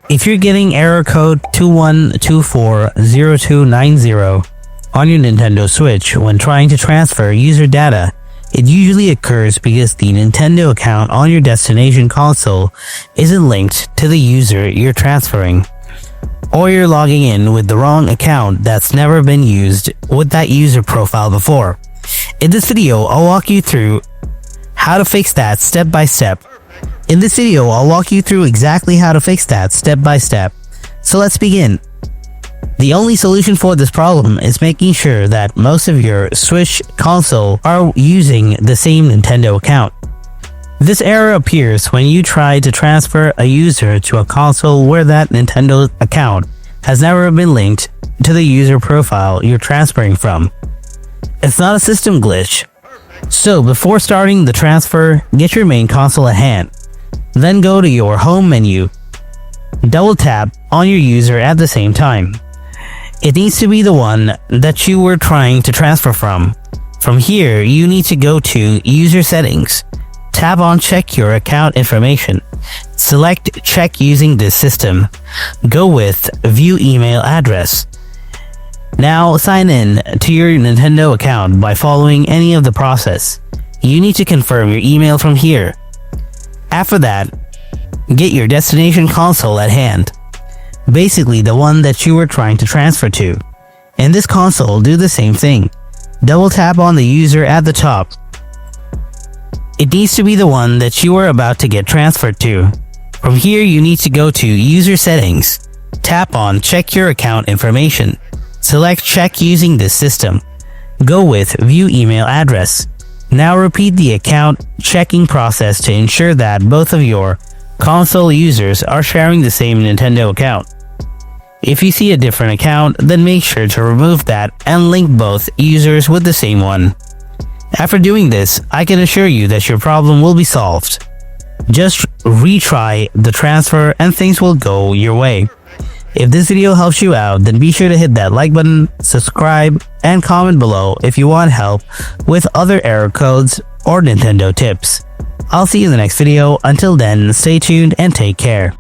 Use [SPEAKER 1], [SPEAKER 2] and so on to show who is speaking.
[SPEAKER 1] If you're getting error code 21240290 on your Nintendo Switch when trying to transfer user data, it usually occurs because the Nintendo account on your destination console isn't linked to the user you're transferring, or you're logging in with the wrong account that's never been used with that user profile before. In this video, I'll walk you through how to fix that step by step. So let's begin. The only solution for this problem is making sure that most of your Switch console are using the same Nintendo account. This error appears when you try to transfer a user to a console where that Nintendo account has never been linked to the user profile you're transferring from. It's not a system glitch. So before starting the transfer, get your main console at hand. Then go to your home menu. Double tap on your user at the same time. It needs to be the one that you were trying to transfer from. From here, you need to go to User Settings. Tap on Check Your Account Information. Select Check Using This System. Go with View Email Address. Now sign in to your Nintendo account by following any of the process. You need to confirm your email from here. After that, get your destination console at hand. Basically the one that you were trying to transfer to. In this console, do the same thing. Double tap on the user at the top. It needs to be the one that you are about to get transferred to. From here, you need to go to User Settings. Tap on Check Your Account Information. Select Check Using This System. Go with View Email Address. Now repeat the account checking process to ensure that both of your console users are sharing the same Nintendo account. If you see a different account, then make sure to remove that and link both users with the same one. After doing this, I can assure you that your problem will be solved. Just retry the transfer and things will go your way. If this video helps you out, then be sure to hit that like button, subscribe, and comment below if you want help with other error codes or Nintendo tips. I'll see you in the next video. Until then, stay tuned and take care.